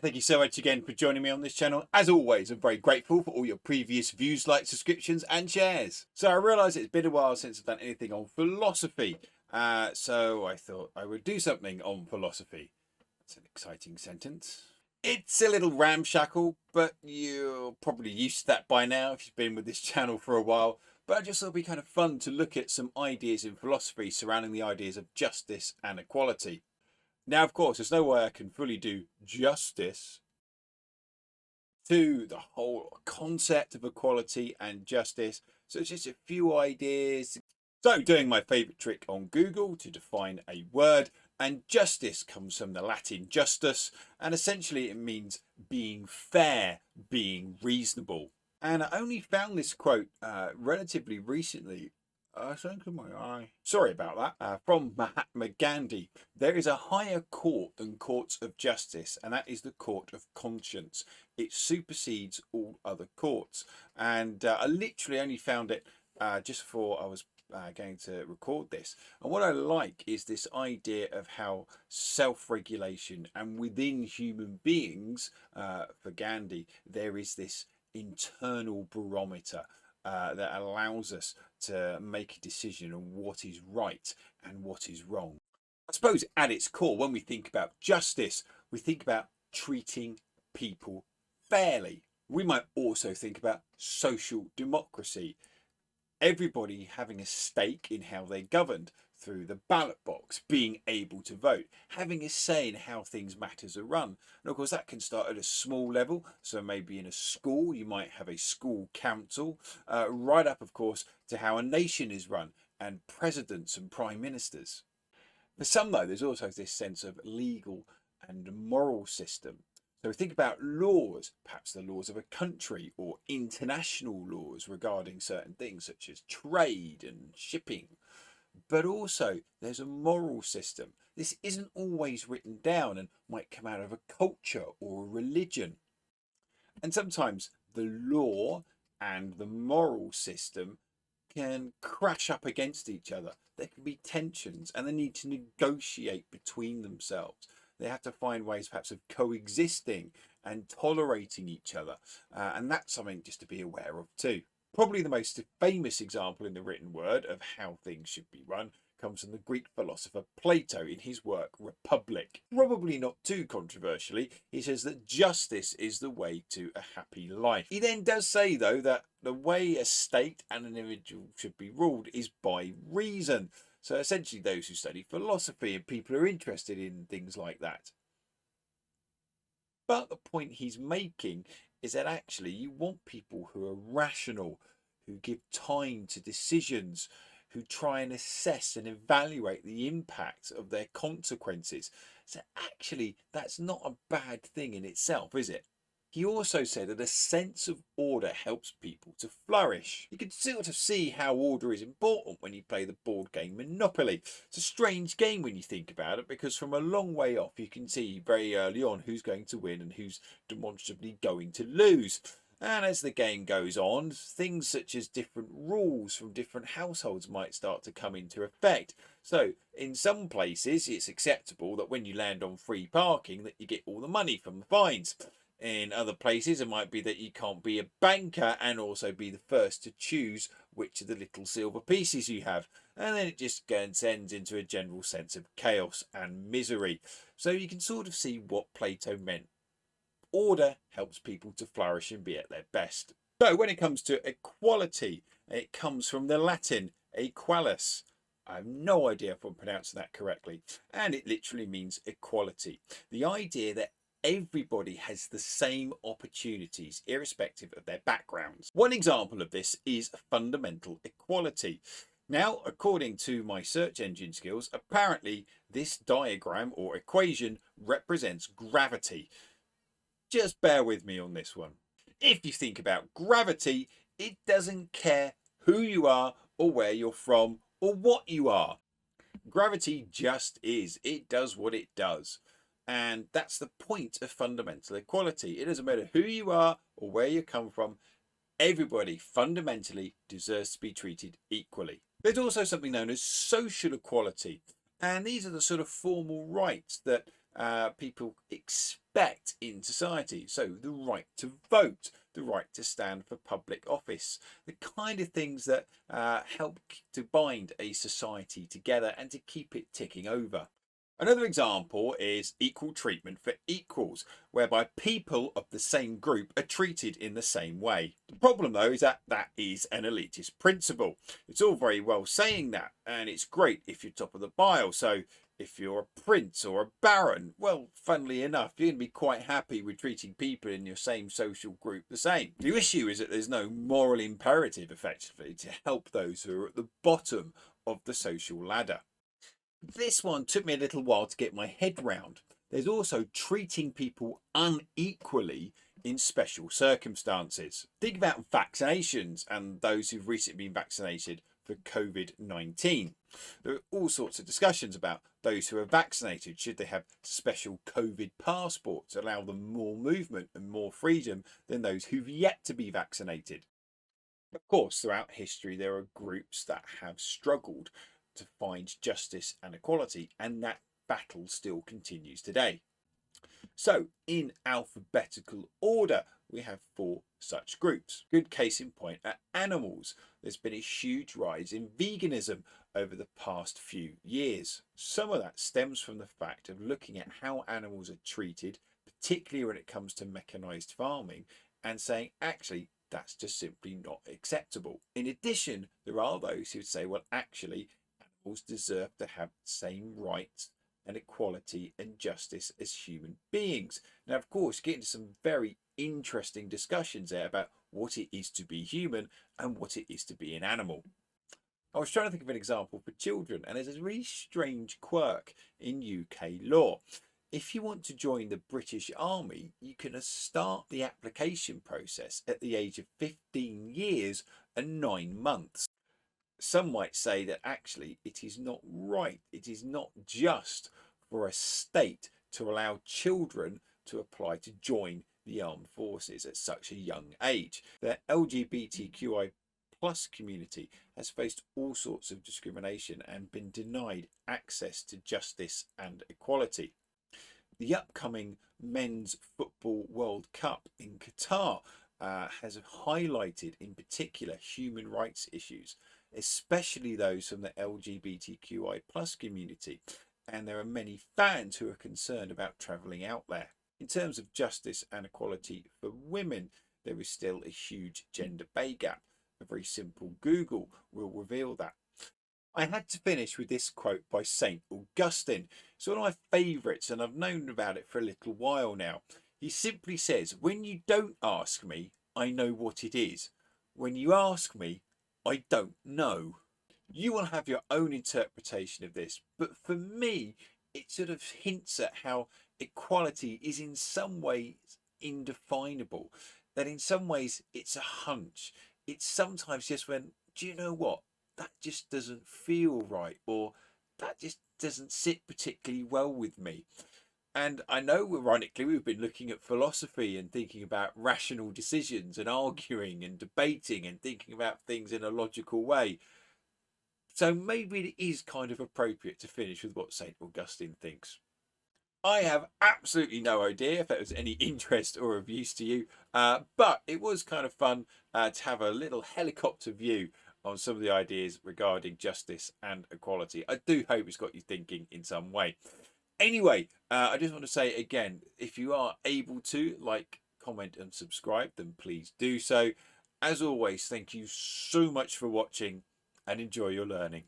thank you so much again for joining me on this channel. As always, I'm very grateful for all your previous views, likes, subscriptions and shares. So I realise it's been a while since I've done anything on philosophy. So I thought I would do something on philosophy. That's an exciting sentence. It's a little ramshackle, but you're probably used to that by now if you've been with this channel for a while. But I just thought it'd be kind of fun to look at some ideas in philosophy surrounding the ideas of justice and equality. Now, of course, there's no way I can fully do justice to the whole concept of equality and justice. So it's just a few ideas. So doing my favourite trick on Google to define a word, and justice comes from the Latin justus, and essentially it means being fair, being reasonable. And I only found this quote relatively recently. Sorry about that. From Mahatma Gandhi. There is a higher court than courts of justice, and that is the court of conscience. It supersedes all other courts. And I literally only found it just before I was going to record this. And what I like is this idea of how self-regulation and within human beings, for Gandhi, there is this internal barometer that allows us to make a decision on what is right and what is wrong. I suppose at its core, when we think about justice, we think about treating people fairly. We might also think about social democracy. Everybody having a stake in how they're governed through the ballot box, being able to vote, having a say in how things matters are run. And of course that can start at a small level, so maybe in a school you might have a school council, right up of course to how a nation is run and presidents and prime ministers. For some though, there's also this sense of legal and moral system. So we think about laws, perhaps the laws of a country or international laws regarding certain things such as trade and shipping. But also there's a moral system. This isn't always written down and might come out of a culture or a religion. And sometimes the law and the moral system can crash up against each other. There can be tensions and they need to negotiate between themselves. They have to find ways perhaps of coexisting and tolerating each other. And that's something just to be aware of too. Probably the most famous example in the written word of how things should be run comes from the Greek philosopher Plato in his work Republic. Probably not too controversially, he says that justice is the way to a happy life. He then does say though that the way a state and an individual should be ruled is by reason. So essentially those who study philosophy and people who are interested in things like that. But the point he's making is that actually you want people who are rational, who give time to decisions, who try and assess and evaluate the impact of their consequences. So actually that's not a bad thing in itself, is it? He also said that a sense of order helps people to flourish. You can sort of see how order is important when you play the board game Monopoly. It's a strange game when you think about it, because from a long way off you can see very early on who's going to win and who's demonstrably going to lose. And as the game goes on, things such as different rules from different households might start to come into effect. So in some places it's acceptable that when you land on free parking that you get all the money from the fines. In other places, it might be that you can't be a banker and also be the first to choose which of the little silver pieces you have. And then it just descends into a general sense of chaos and misery. So you can sort of see what Plato meant. Order helps people to flourish and be at their best. So when it comes to equality, it comes from the Latin equalis. I have no idea if I'm pronouncing that correctly. And it literally means equality. The idea that everybody has the same opportunities irrespective of their backgrounds. One example of this is fundamental equality. Now, according to my search engine skills, apparently this diagram or equation represents gravity. Just bear with me on this one. If you think about gravity, it doesn't care who you are or where you're from or what you are. Gravity just is. It does what it does. And that's the point of fundamental equality. It doesn't matter who you are or where you come from. Everybody fundamentally deserves to be treated equally. There's also something known as social equality. And these are the sort of formal rights that people expect in society. So the right to vote, the right to stand for public office, the kind of things that help to bind a society together and to keep it ticking over. Another example is equal treatment for equals, whereby people of the same group are treated in the same way. The problem, though, is that that is an elitist principle. It's all very well saying that, and it's great if you're top of the pile. So if you're a prince or a baron, well, funnily enough, you're going to be quite happy with treating people in your same social group the same. The issue is that there's no moral imperative, effectively, to help those who are at the bottom of the social ladder. This one took me a little while to get my head round. There's also treating people unequally in special circumstances. Think about vaccinations and those who've recently been vaccinated for COVID-19. There are all sorts of discussions about those who are vaccinated. Should they have special COVID passports, allow them more movement and more freedom than those who've yet to be vaccinated? Of course, throughout history, there are groups that have struggled to find justice and equality, and that battle still continues today. So, in alphabetical order, we have 4 such groups. Good case in point are animals. There's been a huge rise in veganism over the past few years. Some of that stems from the fact of looking at how animals are treated, particularly when it comes to mechanized farming, and saying, actually, that's just simply not acceptable. In addition, there are those who would say, well, actually, animals deserve to have the same rights and equality and justice as human beings. Now, of course, get into some very interesting discussions there about what it is to be human and what it is to be an animal. I was trying to think of an example for children, and there's a really strange quirk in UK law. If you want to join the British Army, you can start the application process at the age of 15 years and 9 months. Some might say that actually it is not right. It is not just for a state to allow children to apply to join the armed forces at such a young age. The LGBTQI plus community has faced all sorts of discrimination and been denied access to justice and equality. The upcoming Men's Football World Cup in Qatar has highlighted in particular human rights issues, especially those from the LGBTQI plus community, and there are many fans who are concerned about travelling out there. In terms of justice and equality for women, there is still a huge gender pay gap. A very simple Google will reveal that. I had to finish with this quote by St. Augustine. It's one of my favourites, and I've known about it for a little while now. He simply says, when you don't ask me, I know what it is. When you ask me, I don't know. You will have your own interpretation of this, but for me, it sort of hints at how equality is in some ways indefinable, that in some ways it's a hunch. It's sometimes just when, do you know what? That just doesn't feel right, or that just doesn't sit particularly well with me. And I know, ironically, we've been looking at philosophy and thinking about rational decisions and arguing and debating and thinking about things in a logical way. So maybe it is kind of appropriate to finish with what St. Augustine thinks. I have absolutely no idea if that was any interest or of use to you, but it was kind of fun to have a little helicopter view on some of the ideas regarding justice and equality. I do hope it's got you thinking in some way. Anyway, I just want to say again, if you are able to like, comment and subscribe, then please do so. As always, thank you so much for watching and enjoy your learning.